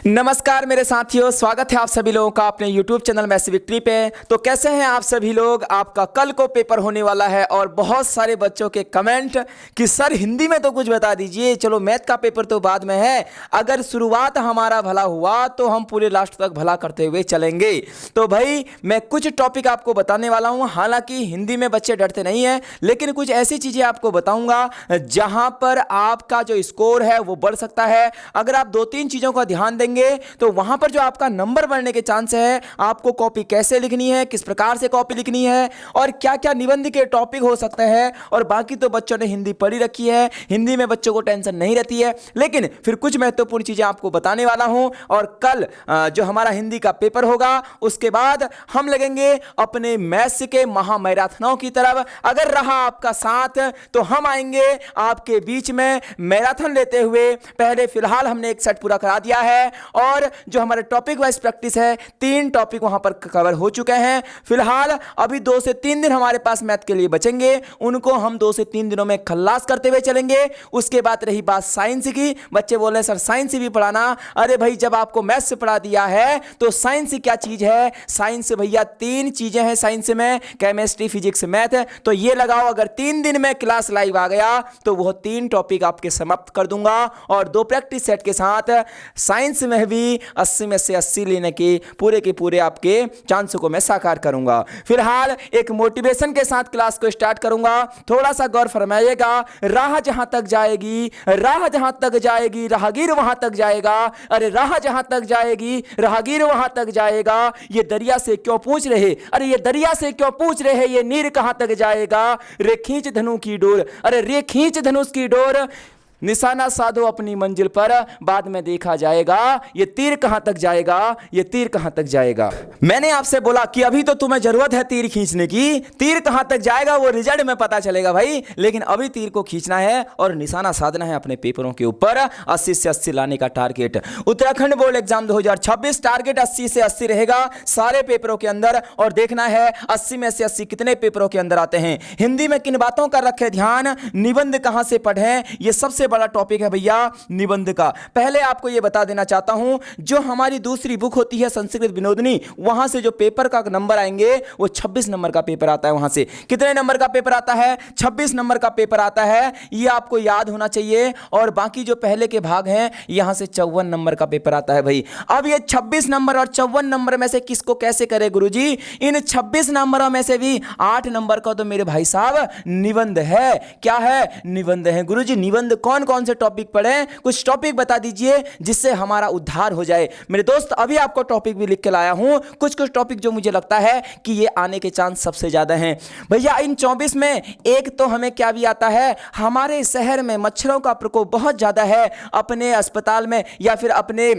नमस्कार मेरे साथियों, स्वागत है आप सभी लोगों का अपने YouTube चैनल मैसी विक्ट्री पे। तो कैसे हैं आप सभी लोग। आपका कल को पेपर होने वाला है और बहुत सारे बच्चों के कमेंट कि सर हिंदी में तो कुछ बता दीजिए। चलो मैथ का पेपर तो बाद में है, अगर शुरुआत हमारा भला हुआ तो हम पूरे लास्ट तक भला करते हुए चलेंगे। तो भाई मैं कुछ टॉपिक आपको बताने वाला हूँ। हालांकि हिंदी में बच्चे डरते नहीं हैं, लेकिन कुछ ऐसी चीज़ें आपको बताऊँगा जहाँ पर आपका जो स्कोर है वो बढ़ सकता है। अगर आप दो तीन चीज़ों का ध्यान देंगे तो वहां पर जो आपका नंबर बढ़ने के चांस है, आपको कॉपी कैसे लिखनी है, किस प्रकार से कॉपी लिखनी है और क्या क्या निबंध के टॉपिक हो सकते हैं। और बाकी तो बच्चों ने हिंदी पढ़ी रखी है, हिंदी में बच्चों को टेंशन नहीं रहती है, लेकिन फिर कुछ महत्वपूर्ण चीजें आपको बताने वाला हूं। और कल जो हमारा हिंदी का पेपर होगा उसके बाद हम लगेंगे अपने मैथ्स के महामैराथनों की तरफ। अगर रहा आपका साथ तो हम आएंगे आपके बीच में मैराथन लेते हुए। पहले फिलहाल हमने एक सेट पूरा करा दिया है और जो हमारे टॉपिक वाइज प्रैक्टिस है, 3 टॉपिक वहां पर कवर हो चुके हैं। फिलहाल अभी 2 से 3 दिन हमारे पास मैथ के लिए बचेंगे, उनको हम 2 से 3 दिनों में खल्लास करते हुए चलेंगे। उसके बाद रही बात साइंस की। बच्चे बोल रहे हैं सर साइंस भी पढ़ाना। अरे भाई जब आपको मैथ से पढ़ा दिया है तो साइंस क्या चीज है। साइंस भैया 3 चीजें हैं साइंस में, केमिस्ट्री, फिजिक्स, मैथ। तो ये लगाओ, अगर 3 दिन में क्लास लाइव आ गया तो वो 3 टॉपिक आपके समाप्त कर दूंगा और 2 प्रैक्टिस सेट के साथ साइंस में भी 80 में से 80 लेने के पूरे आपके चांस को मैं साकार करूंगा। फिलहाल एक मोटिवेशन के साथ क्लास को स्टार्ट करूंगा। थोड़ा सा गौर फरमाइएगा। राह जहां तक जाएगी, राह जहां तक जाएगी, राहगीर वहां तक जाएगा। अरे राह जहां तक जाएगी, राहगीर वहां तक जाएगा। ये दरिया से क्यों पूछ रहे, अरे ये दरिया से क्यों पूछ रहे, ये नीर कहां तक जाएगा। रे खींच धनु की डोर, अरे रे खींच धनुष की डोर, निशाना साधो अपनी मंजिल पर, बाद में देखा जाएगा ये तीर कहां तक जाएगा, ये तीर कहां तक जाएगा। मैंने आपसे बोला कि अभी तो तुम्हें जरूरत है तीर खींचने की, तीर कहां तक जाएगा वो रिजल्ट में पता चलेगा भाई, लेकिन अभी तीर को खींचना है और निशाना साधना है अपने पेपरों के ऊपर। 80 से 80 लाने का target. Uttarakhand board exam 2026 target 80 से 80 रहेगा सारे पेपरों के अंदर। और देखना है 80 में से 80 कितने पेपरों के अंदर आते हैं। हिंदी में किन बातों का रखे ध्यान, निबंध कहां से पढ़ें, यह सबसे बड़ा टॉपिक है भैया निबंध का। पहले आपको यह बता देना चाहता हूं, जो हमारी दूसरी बुक होती है संस्कृत विनोदनी, वहां से जो पेपर का नंबर आएंगे वो 26 नंबर का पेपर आता है। वहां से कितने नंबर का पेपर आता है, 26 नंबर का पेपर आता है। यह आपको याद होना चाहिए। और बाकी जो पहले के भाग हैं यहां से 54 नंबर का पेपर आता है भाई। अब ये 26 नंबर और 54 नंबर में से किसको कैसे करे गुरुजी। इन 26 नंबरों में से भी 8 नंबर का तो मेरे भाई साहब निबंध है। क्या है, निबंध है गुरुजी। निबंध कौन कौन से टॉपिक पढ़ें, कुछ टॉपिक बता दीजिए जिससे हमारा उद्धार हो जाए। मेरे दोस्त अभी आपको टॉपिक भी लिख के लाया हूं, कुछ कुछ टॉपिक जो मुझे लगता है कि ये आने के चांस सबसे ज्यादा हैं भैया। इन 24 में एक तो हमें क्या भी आता है, हमारे शहर में मच्छरों का प्रकोप बहुत ज्यादा है। अपने अस्पताल में या फिर अपने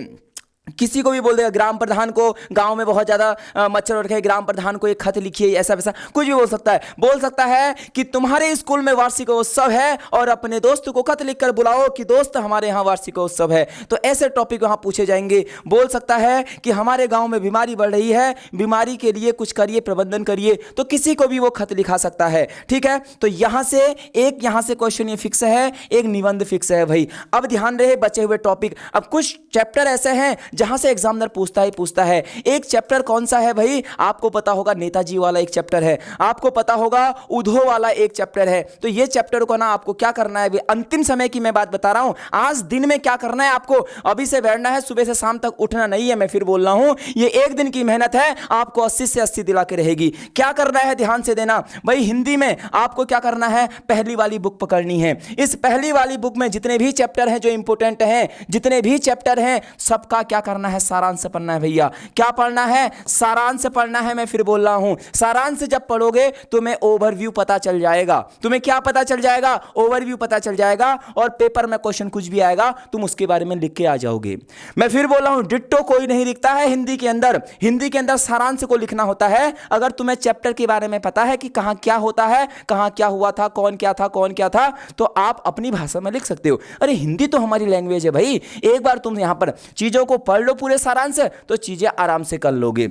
किसी को भी बोल देगा, ग्राम प्रधान को, गांव में बहुत ज्यादा मच्छर हो रखे हैं, ग्राम प्रधान को एक खत लिखिए, ऐसा वैसा कुछ भी बोल सकता है। बोल सकता है कि तुम्हारे स्कूल में वार्षिक उत्सव है और अपने दोस्त को खत लिखकर बुलाओ कि दोस्त हमारे यहाँ वार्षिक उत्सव है। तो ऐसे टॉपिक वहां पूछे जाएंगे। बोल सकता है कि हमारे गांव में बीमारी बढ़ रही है, बीमारी के लिए कुछ करिए, प्रबंधन करिए, तो किसी को भी वो खत लिखा सकता है। ठीक है, तो यहां से क्वेश्चन ये फिक्स है, एक निबंध फिक्स है भाई। अब ध्यान रहे बचे हुए टॉपिक। अब कुछ चैप्टर ऐसे हैं जहां से एग्जामिनर पूछता है। एक चैप्टर कौन सा है भाई, आपको पता होगा नेताजी वाला एक चैप्टर है, आपको पता होगा उधो वाला एक चैप्टर है। तो ये चैप्टर को ना आपको क्या करना है, अंतिम समय की मैं बात बता रहा हूं। आज दिन में क्या करना है आपको, अभी से बैठना है, सुबह से शाम तक उठना नहीं है। मैं फिर बोल रहा हूं, ये एक दिन की मेहनत है, आपको 80 से 80 दिला के रहेगी। क्या करना है ध्यान से देना भाई। हिंदी में आपको क्या करना है, पहली वाली बुक पकड़नी है। इस पहली वाली बुक में जितने भी चैप्टर हैं जो इंपोर्टेंट हैं, जितने भी चैप्टर हैं सबका क्या करना है, सारांश पढ़ना है भैया। क्या पढ़ना है, सारांश पढ़ना है। मैं फिर बोल रहा हूं, सारांश जब पढ़ोगे तुम्हें ओवरव्यू पता चल जाएगा। तुम्हें क्या पता चल जाएगा, ओवरव्यू पता चल जाएगा। और पेपर में क्वेश्चन कुछ भी आएगा तुम उसके बारे में लिख के आ जाओगे। मैं फिर बोल रहा हूं, डिट्टो कोई नहीं लिखता है हिंदी के अंदर। हिंदी के अंदर सारांश को लिखना होता है। अगर तुम्हें चैप्टर के बारे में पता है कि कहां क्या होता है, कहां क्या हुआ था, कौन क्या था, कौन क्या था, तो आप अपनी भाषा में लिख सकते हो। अरे हिंदी तो हमारी लैंग्वेज है भाई। एक बार तुम यहां पर चीजों को पढ़ लो पूरे सारांश, तो चीजें आराम से कर लोगे।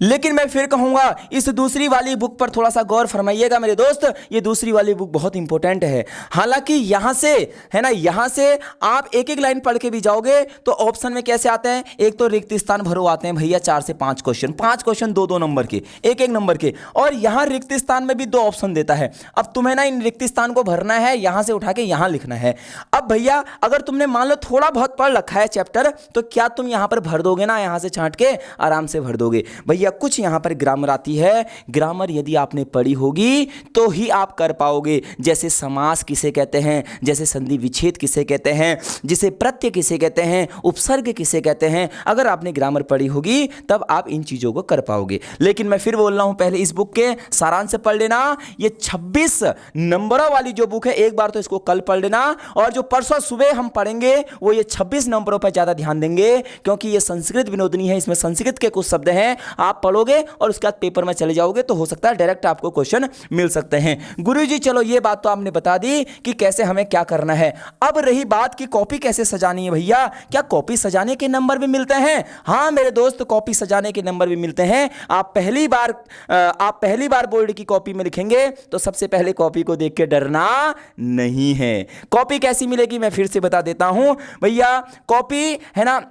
लेकिन मैं फिर कहूंगा इस दूसरी वाली बुक पर थोड़ा सा गौर फरमाइएगा मेरे दोस्त, ये दूसरी वाली बुक बहुत इंपॉर्टेंट है। हालांकि यहां से है ना, यहां से आप एक एक लाइन पढ़ के भी जाओगे तो ऑप्शन में कैसे आते हैं, एक तो रिक्त स्थान भरो आते हैं भैया 4 से 5 क्वेश्चन, 5 क्वेश्चन 2-2 नंबर के, एक एक नंबर के, और यहां रिक्त स्थान में भी 2 ऑप्शन देता है। अब तुम्हें ना इन रिक्त स्थान को भरना है, यहां से उठा के यहां लिखना है। अब भैया अगर तुमने मान लो थोड़ा बहुत पढ़ रखा है चैप्टर, तो क्या तुम यहां पर भर दोगे ना, यहां से छांट के आराम से भर दोगे। भैया कुछ यहां पर ग्रामर आती है, ग्रामर यदि आपने पढ़ी होगी तो ही आप कर पाओगे। जैसे समास किसे कहते हैं, जैसे संधि विच्छेद किसे कहते हैं, जिसे प्रत्यय किसे कहते हैं, उपसर्ग किसे कहते हैं, अगर आपने ग्रामर पढ़ी होगी तब आप इन चीजों को कर पाओगे। लेकिन मैं फिर बोल रहा हूं, पहले इस बुक के सारांश से पढ़ लेना। ये 26 नंबरों वाली जो बुक है, एक बार तो इसको कल पढ़ लेना, और जो परसों सुबह हम पढ़ेंगे वो ये 26 नंबरों पर ज्यादा ध्यान देंगे, क्योंकि ये संस्कृत विनोदनी है, इसमें संस्कृत के कुछ शब्द हैं, आप पढ़ोगे और उसके बाद पेपर में चले जाओगे तो हो सकता है डायरेक्ट आपको क्वेश्चन मिल सकते हैं। गुरुजी चलो ये बात तो आपने बता दी कि कैसे हमें क्या करना है। अब रही बात कि कॉपी कैसे सजानी है। भैया क्या कॉपी सजाने के नंबर भी मिलते हैं? हाँ मेरे दोस्त, कॉपी सजाने के नंबर भी मिलते हैं। आप पहली बार बोर्ड की कॉपी में लिखेंगे तो सबसे पहले कॉपी को देख के डरना नहीं है। कॉपी कैसी मिलेगी मैं फिर से बता देता हूं भैया। कॉपी है ना,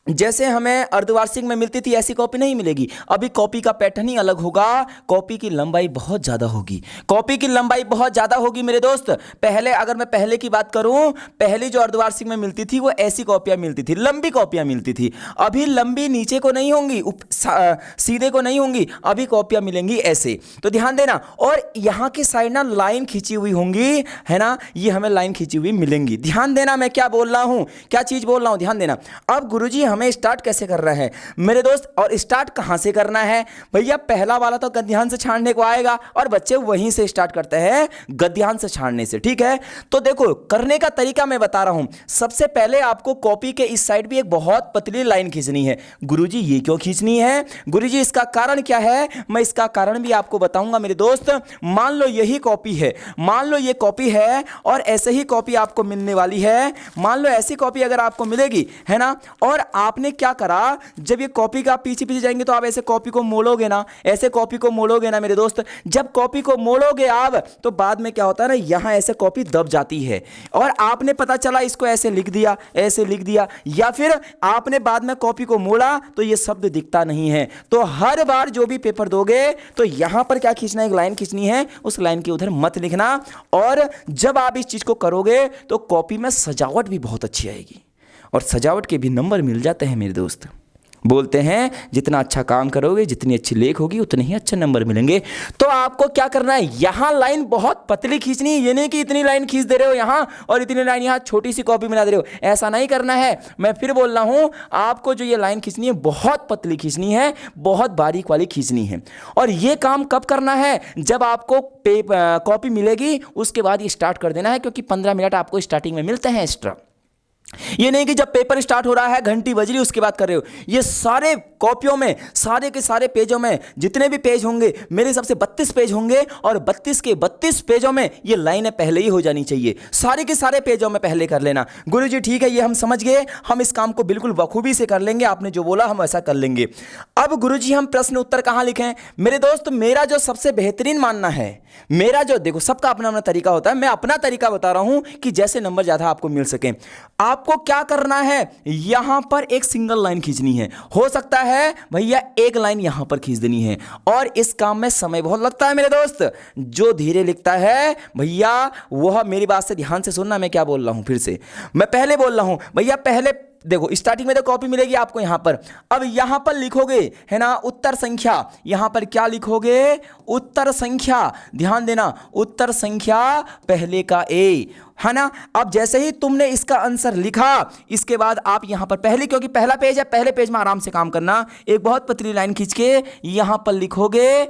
जैसे हमें अर्धवार्षिक में मिलती थी ऐसी कॉपी नहीं मिलेगी। अभी कॉपी का पैटर्न ही अलग होगा, कॉपी की लंबाई बहुत ज़्यादा होगी, कॉपी की लंबाई बहुत ज़्यादा होगी मेरे दोस्त। पहले अगर मैं पहले की बात करूं, पहले जो अर्धवार्षिक में मिलती थी वो ऐसी कॉपियां मिलती थी, लंबी कॉपियां मिलती थी। अभी लंबी नीचे को नहीं होंगी, सीधे को नहीं होंगी, अभी कॉपियां मिलेंगी ऐसे। तो ध्यान देना, और यहाँ की साइड ना लाइन खींची हुई होंगी, है ना, ये हमें लाइन खींची हुई मिलेंगी। ध्यान देना मैं क्या बोल रहा हूँ, क्या चीज़ बोल रहा हूँ, ध्यान देना। अब गुरुजी हमें स्टार्ट कैसे कर रहे हैं मेरे दोस्त, और स्टार्ट कहां से करना है भैया? पहला वाला तो गद्यांश से छाड़ने को आएगा, और बच्चे वहीं से स्टार्ट करते हैं गद्यांश से छाड़ने से, ठीक है। तो देखो करने का तरीका मैं बता रहा हूं। सबसे पहले आपको कॉपी के इस साइड भी एक बहुत पतली लाइन खींचनी है। गुरुजी ये क्यों खींचनी है? गुरुजी इसका कारण क्या है, मैं इसका कारण भी आपको बताऊंगा मेरे दोस्त। मान लो यही कॉपी है, मान लो ये कॉपी है, और ऐसे ही कॉपी आपको मिलने वाली है। मान लो ऐसी कॉपी अगर आपको मिलेगी, है ना, और आपने क्या करा, जब ये कॉपी का पीछे पीछे जाएंगे तो आप ऐसे कॉपी को मोड़ोगे ना, ऐसे कॉपी को मोड़ोगे ना मेरे दोस्त। जब कॉपी को मोड़ोगे आप तो बाद में क्या होता है ना, यहां ऐसे कॉपी दब जाती है, और आपने पता चला इसको ऐसे लिख दिया, ऐसे लिख दिया, या फिर आपने बाद में कॉपी को मोड़ा तो ये शब्द दिखता नहीं है। तो हर बार जो भी पेपर दोगे तो यहां पर क्या खींचना है, एक लाइन खींचनी है, उस लाइन के उधर मत लिखना। और जब आप इस चीज को करोगे तो कॉपी में सजावट भी बहुत अच्छी आएगी, और सजावट के भी नंबर मिल जाते हैं मेरे दोस्त। बोलते हैं जितना अच्छा काम करोगे, जितनी अच्छी लेख होगी, उतने ही अच्छे नंबर मिलेंगे। तो आपको क्या करना है, यहां लाइन बहुत पतली खींचनी है। ये नहीं कि इतनी लाइन खींच दे रहे हो यहां और इतनी लाइन यहां छोटी सी कॉपी मिला दे रहे हो, ऐसा नहीं करना है। मैं फिर बोल रहा हूं, आपको जो ये लाइन खींचनी है बहुत पतली खींचनी है, बहुत बारीक वाली खींचनी है। और ये काम कब करना है, जब आपको कॉपी मिलेगी उसके बाद ये स्टार्ट कर देना है, क्योंकि 15 मिनट आपको स्टार्टिंग में मिलते हैं एक्स्ट्रा। ये नहीं कि जब पेपर स्टार्ट हो रहा है घंटी बज रही उसके बाद कर रहे हो। ये सारे कॉपियों में, सारे के सारे पेजों में जितने भी पेज होंगे, मेरे हिसाब से 32 पेज होंगे, और 32 के 32 पेजों में ये लाइनें पहले ही हो जानी चाहिए। सारे के सारे पेजों में पहले कर लेना। गुरुजी ठीक है, ये हम समझ गए, हम इस काम को बिल्कुल बखूबी से कर लेंगे, आपने जो बोला हम ऐसा कर लेंगे। अब गुरुजी हम प्रश्न उत्तर कहां लिखें मेरे दोस्त? मेरा जो सबसे बेहतरीन मानना है, मेरा जो, देखो सबका अपना अपना तरीका होता है, मैं अपना तरीका बता रहा हूं कि जैसे नंबर ज्यादा आपको मिल सके। आपको क्या करना है, यहां पर एक सिंगल लाइन खींचनी है। हो सकता है भैया एक लाइन यहां पर खींच देनी है, और इस काम में समय बहुत लगता है मेरे दोस्त। जो धीरे लिखता है भैया वह, मेरी बात से ध्यान से सुनना, मैं क्या बोल रहा हूं फिर से, मैं पहले बोल रहा हूं भैया। पहले देखो स्टार्टिंग में तो कॉपी मिलेगी आपको यहां पर, अब यहां पर लिखोगे, है ना, उत्तर संख्या। यहां पर क्या लिखोगे, उत्तर संख्या। ध्यान देना, उत्तर संख्या पहले का ए, है ना। अब जैसे ही तुमने इसका आंसर लिखा, इसके बाद आप यहां पर पहले, क्योंकि पहला पेज है, पहले पेज में आराम से काम करना, एक बहुत पतली लाइन खींच के यहां पर लिखोगे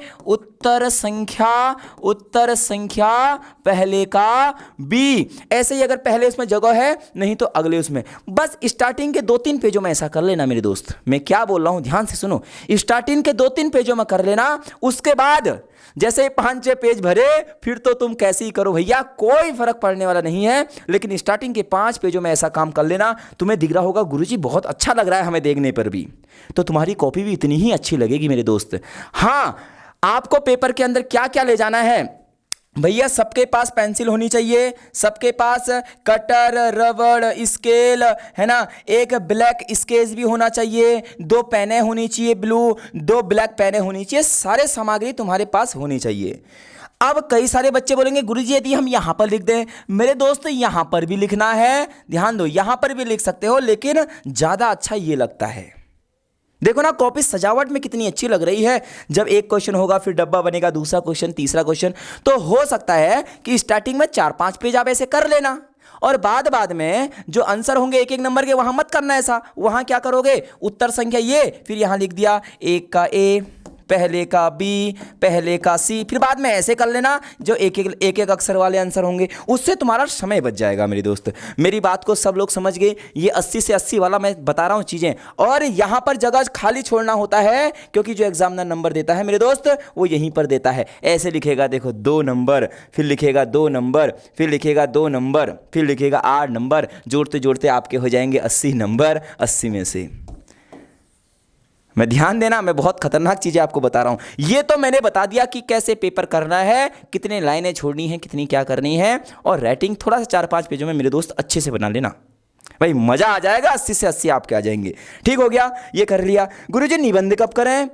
उत्तर संख्या पहले का बी। ऐसे ही अगर पहले उसमें जगह है, नहीं तो अगले उसमें। बस स्टार्टिंग के 2-3 पेजों में ऐसा कर लेना मेरे दोस्त। मैं क्या बोल रहा हूं ध्यान से सुनो। स्टार्टिंग के 2-3 पेजों में कर लेना, उसके बाद जैसे 5-6 पेज भरे फिर तो तुम कैसे ही करो भैया, कोई फर्क पड़ने वाला नहीं है। लेकिन स्टार्टिंग के 5 पेजों में ऐसा काम कर लेना। तुम्हें दिख रहा होगा गुरुजी बहुत अच्छा लग रहा है हमें देखने पर भी, तो तुम्हारी कॉपी भी इतनी ही अच्छी लगेगी मेरे दोस्त। हाँ, आपको पेपर के अंदर क्या क्या ले जाना है भैया? सबके पास पेंसिल होनी चाहिए, सबके पास कटर, रबड़, स्केल, है ना, एक ब्लैक स्केच भी होना चाहिए, 2 पेनें होनी चाहिए ब्लू, 2 ब्लैक पेनें होनी चाहिए। सारे सामग्री तुम्हारे पास होनी चाहिए। अब कई सारे बच्चे बोलेंगे गुरुजी यदि हम यहां पर लिख दें। मेरे दोस्त यहां पर भी लिखना है, ध्यान दो, यहां पर भी लिख सकते हो, लेकिन ज्यादा अच्छा ये लगता है। देखो ना कॉपी सजावट में कितनी अच्छी लग रही है। जब एक क्वेश्चन होगा, फिर डब्बा बनेगा, दूसरा क्वेश्चन, तीसरा क्वेश्चन, तो हो सकता है कि स्टार्टिंग में 4-5 पेज आप ऐसे कर लेना, और बाद में जो आंसर होंगे 1-1 नंबर के, वहां मत करना ऐसा। वहां क्या करोगे, उत्तर संख्या ये, फिर यहां लिख दिया 1 का ए, पहले का बी, पहले का सी, फिर बाद में ऐसे कर लेना जो एक एक अक्षर वाले आंसर होंगे। उससे तुम्हारा समय बच जाएगा मेरे दोस्त। मेरी बात को सब लोग समझ गए? ये 80 से 80 वाला मैं बता रहा हूँ चीज़ें, और यहाँ पर जगह खाली छोड़ना होता है, क्योंकि जो एग्जामिनर नंबर देता है मेरे दोस्त वो यहीं पर देता है। ऐसे लिखेगा, देखो 2 नंबर, फिर लिखेगा 2 नंबर, फिर लिखेगा 2 नंबर, फिर लिखेगा 8 नंबर, जोड़ते जोड़ते आपके हो जाएंगे 80 नंबर। 80 में से मैं ध्यान देना, मैं बहुत खतरनाक चीजें आपको बता रहा हूं। ये तो मैंने बता दिया कि कैसे पेपर करना है, कितने लाइनें छोड़नी है, कितनी क्या करनी है, और राइटिंग थोड़ा सा 4-5 पेजों में मेरे दोस्त अच्छे से बना लेना भाई, मजा आ जाएगा। 80 से 80 आपके आ जाएंगे। ठीक हो गया, ये कर लिया। गुरुजी निबंध कब करें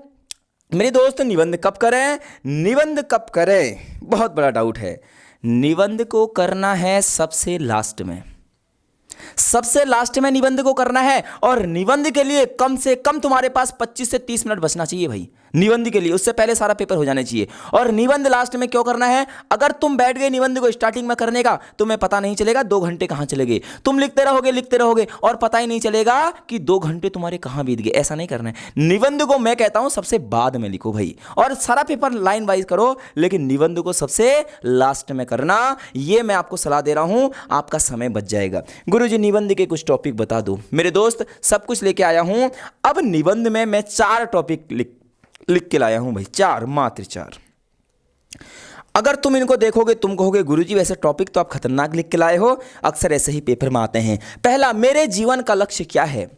मेरे दोस्त? निबंध कब करें? निबंध कब करें, बहुत बड़ा डाउट है। निबंध को करना है सबसे लास्ट में, सबसे लास्ट में निबंध को करना है। और निबंध के लिए कम से कम तुम्हारे पास 25 से 30 मिनट बचना चाहिए भाई निबंध के लिए। उससे पहले सारा पेपर हो जाना चाहिए। और निबंध लास्ट में क्यों करना है? अगर तुम बैठ गए निबंध को स्टार्टिंग में करने का, तुम्हें पता नहीं चलेगा 2 घंटे कहां चले गए। तुम लिखते रहोगे और पता ही नहीं चलेगा कि 2 घंटे तुम्हारे कहां बीत गए। ऐसा नहीं करना है। निबंध को मैं कहता हूं सबसे बाद में लिखो भाई, और सारा पेपर लाइन वाइज करो, लेकिन निबंध को सबसे लास्ट में करना। यह मैं आपको सलाह दे रहा हूं, आपका समय बच जाएगा। गुरुजी निबंध के कुछ टॉपिक बता दो मेरे दोस्त। सब कुछ लेके आया हूं। अब निबंध में मैं 4 टॉपिक लिख के लाया हूं भाई, 4, मात्र 4। अगर तुम इनको देखोगे तुम कहोगे गुरुजी वैसे टॉपिक तो आप खतरनाक लिख के लाए हो, अक्सर ऐसे ही पेपर में आते हैं। पहला, मेरे जीवन का लक्ष्य क्या है?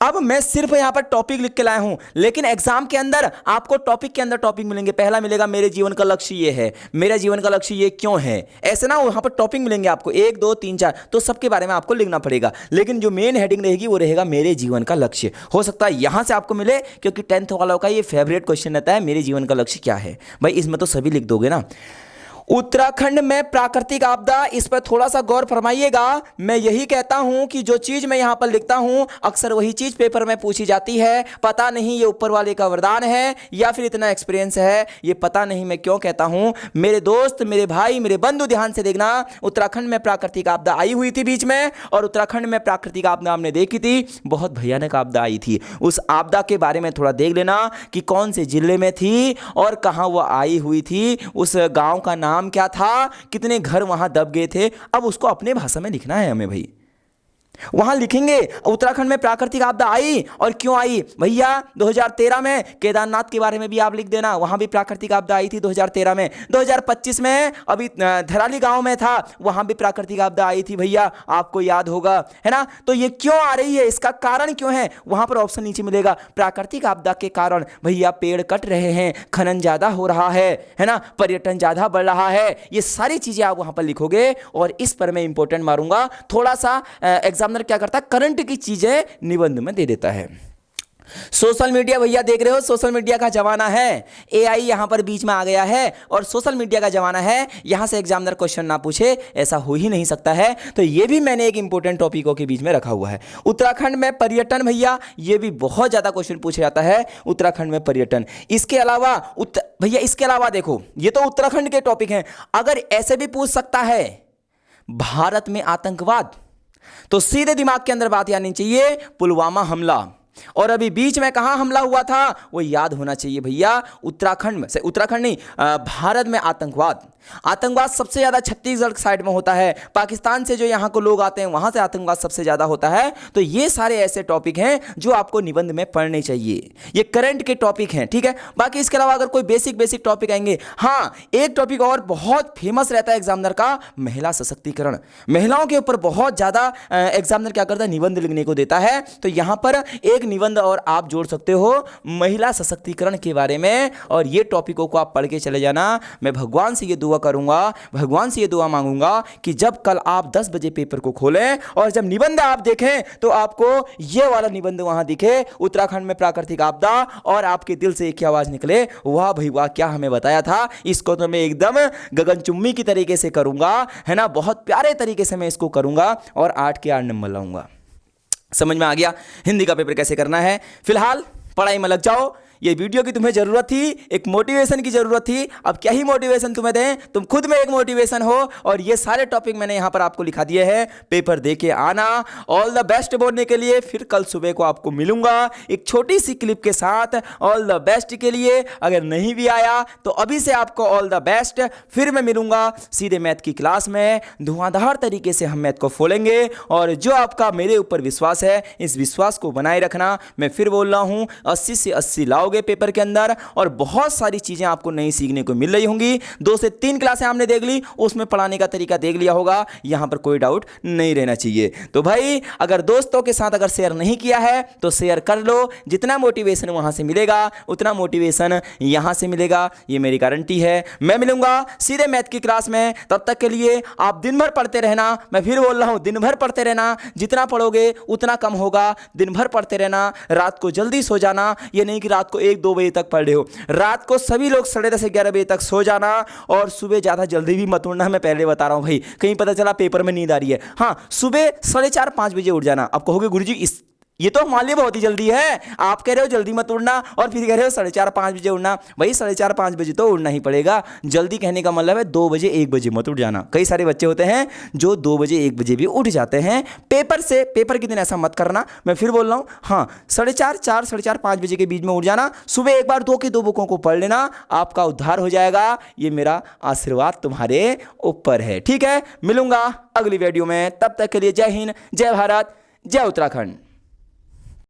अब मैं सिर्फ यहां पर टॉपिक लिख के लाया हूं, लेकिन एग्जाम के अंदर आपको टॉपिक के अंदर टॉपिक मिलेंगे। पहला मिलेगा मेरे जीवन का लक्ष्य ये है, मेरा जीवन का लक्ष्य ये क्यों है, ऐसे ना वहां पर टॉपिक मिलेंगे आपको 1, 2, 3, 4, तो सबके बारे में आपको लिखना पड़ेगा। लेकिन जो मेन हेडिंग रहेगी वो रहेगा मेरे जीवन का लक्ष्य। हो सकता है यहां से आपको मिले, क्योंकि 10th वालों का ये फेवरेट क्वेश्चन रहता है, मेरे जीवन का लक्ष्य क्या है। भाई इसमें तो सभी लिख दोगे ना। उत्तराखंड में प्राकृतिक आपदा, इस पर थोड़ा सा गौर फरमाइएगा। मैं यही कहता हूं कि जो चीज मैं यहां पर लिखता हूं अक्सर वही चीज पेपर में पूछी जाती है। पता नहीं ये ऊपर वाले का वरदान है या फिर इतना एक्सपीरियंस है, ये पता नहीं। मैं क्यों कहता हूं मेरे दोस्त, मेरे भाई, मेरे बंधु, ध्यान से देखना। उत्तराखंड में प्राकृतिक आपदा आई हुई थी बीच में, और उत्तराखंड में प्राकृतिक आपदा हमने देखी थी, बहुत भयानक आपदा आई थी। उस आपदा के बारे में थोड़ा देख लेना कि कौन से जिले में थी और कहां वो आई हुई थी, उस गांव का नाम क्या था, कितने घर वहां दब गए थे। अब उसको अपने भाषा में लिखना है हमें भाई। वहां लिखेंगे उत्तराखंड में प्राकृतिक आपदा आई और क्यों आई। भैया 2013 में केदारनाथ के बारे में भी आप लिख देना, वहां भी प्राकृतिक आपदा आई थी 2013 में। 2025 में अभी धराली गांव में था, वहां भी प्राकृतिक आपदा आई थी भैया, आपको याद होगा, है ना। तो ये क्यों आ रही है, इसका कारण क्यों है, वहां पर ऑप्शन नीचे मिलेगा। प्राकृतिक आपदा के कारण भैया पेड़ कट रहे हैं, खनन ज्यादा हो रहा है ना, पर्यटन ज्यादा बढ़ रहा है। ये सारी चीजें आप वहां पर लिखोगे, और इस पर मैं इंपॉर्टेंट मारूंगा। थोड़ा सा एग्जामिनर क्या करता है, करंट की चीजें निबंध में दे देता है। सोशल मीडिया भैया देख रहे हो, सोशल मीडिया का जमाना है। एआई यहां पर बीच में आ गया है और सोशल मीडिया का जमाना है। यहां से एग्जामिनर क्वेश्चन ना पूछे, ऐसा हो ही नहीं सकता है। तो ये भी मैंने एक इंपॉर्टेंट टॉपिकों के बीच में रखा हुआ है। उत्तराखंड में पर्यटन भैया, ये भी बहुत ज्यादा क्वेश्चन पूछा जाता है, उत्तराखंड में पर्यटन। इसके अलावा भैया इसके अलावा देखो, ये तो उत्तराखंड के टॉपिक हैं। अगर ऐसे भी पूछ सकता है भारत में आतंकवाद, तो सीधे दिमाग के अंदर बात आनी चाहिए पुलवामा हमला। और अभी बीच में कहाँ हमला हुआ था वो याद होना चाहिए भैया, उत्तराखंड में, उत्तराखंड नहीं, भारत में आतंकवाद सबसे ज्यादा छत्तीसगढ़ साइड में होता है। पाकिस्तान से जो यहाँ को लोग आते हैं वहां से आतंकवाद सबसे ज्यादा होता है। तो ये सारे ऐसे टॉपिक हैं जो आपको निबंध में पढ़ने चाहिए, ये करंट के टॉपिक हैं, ठीक है। बाकी इसके अलावा अगर कोई बेसिक टॉपिक आएंगे, हाँ एक टॉपिक और बहुत फेमस रहता है एग्जामिनर का, महिला सशक्तिकरण। महिलाओं के ऊपर बहुत ज्यादा एग्जामिनर क्या करता है, निबंध लिखने को देता है। तो यहां पर एक निबंध और आप जोड़ सकते हो महिला सशक्तिकरण के बारे में, और ये टॉपिकों को आप पढ़ के चले जाना। मैं भगवान से ये दुआ करूंगा, भगवान से ये दुआ मांगूंगा कि जब कल आप 10 बजे पेपर को खोलें और जब निबंध आप देखें तो आपको ये वाला निबंध वहां दिखे, उत्तराखंड में प्राकृतिक आपदा, और आपके दिल से एक ही आवाज निकले, वाह भाई वाह, क्या हमें बताया था। इसको तो मैं एकदम गगनचुम्बी की तरीके से करूंगा, है ना, बहुत प्यारे तरीके से मैं इसको करूंगा और 8 के 8 नंबर लाऊंगा। समझ में आ गया हिंदी का पेपर कैसे करना है। फिलहाल पढ़ाई में लग जाओ। ये वीडियो की तुम्हें जरूरत थी, एक मोटिवेशन की जरूरत थी। अब क्या ही मोटिवेशन तुम्हें दें, तुम खुद में एक मोटिवेशन हो। और ये सारे टॉपिक मैंने यहां पर आपको लिखा दिए हैं, पेपर दे के आना। ऑल द बेस्ट बोलने के लिए फिर कल सुबह को आपको मिलूंगा एक छोटी सी क्लिप के साथ, ऑल द बेस्ट के लिए। अगर नहीं भी आया तो अभी से आपको ऑल द बेस्ट। फिर मैं मिलूंगा सीधे मैथ की क्लास में, धुआंधार तरीके से हम मैथ को खोलेंगे। और जो आपका मेरे ऊपर विश्वास है, इस विश्वास को बनाए रखना। मैं फिर बोल रहा हूं 80 से 80 लाओगे पेपर के अंदर, और बहुत सारी चीजें आपको नई सीखने को मिल रही होंगी। 2 से 3 क्लासें हमने देख ली, उसमें पढ़ाने का तरीका देख लिया होगा, यहां पर कोई डाउट नहीं रहना चाहिए। तो भाई अगर दोस्तों के साथ अगर शेयर नहीं किया है तो शेयर कर लो। जितना मोटिवेशन वहां से मिलेगा उतना मोटिवेशन यहां से मिलेगा, ये मेरी गारंटी है। मैं मिलूंगा सीधे मैथ की क्लास में, तब तक के लिए आप दिन भर पढ़ते रहना। मैं फिर बोल रहा हूं, दिन भर पढ़ते रहना, जितना पढ़ोगे उतना कम होगा। दिन भर पढ़ते रहना, रात को जल्दी सो जाना। ये नहीं कि रात को 1-2 बजे तक पढ़ रहे हो, रात को सभी लोग 10:30 से 11 बजे तक सो जाना, और सुबह ज़्यादा जल्दी भी मत उठना। मैं पहले बता रहा हूँ भाई, कहीं पता चला पेपर में नींद आ रही है। हाँ, सुबह 4:30-5 बजे उठ जाना। आप कहोगे गुरुजी ये तो हमारे लिए बहुत ही जल्दी है, आप कह रहे हो जल्दी मत उड़ना और फिर कह रहे हो 4:30-5 बजे उड़ना। भाई 4:30-5 बजे तो उड़ना ही पड़ेगा। जल्दी कहने का मतलब है 2 बजे 1 बजे मत उठ जाना। कई सारे बच्चे होते हैं जो 2 बजे 1 बजे भी उठ जाते हैं पेपर के दिन। ऐसा मत करना, मैं फिर बोल रहा हूँ। हाँ, 4:30-5 बजे के बीच में उठ जाना। सुबह एक बार 2 की 2 बुकों को पढ़ लेना, आपका उद्धार हो जाएगा। ये मेरा आशीर्वाद तुम्हारे ऊपर है, ठीक है। मिलूंगा अगली वीडियो में, तब तक के लिए जय हिंद, जय भारत, जय उत्तराखंड।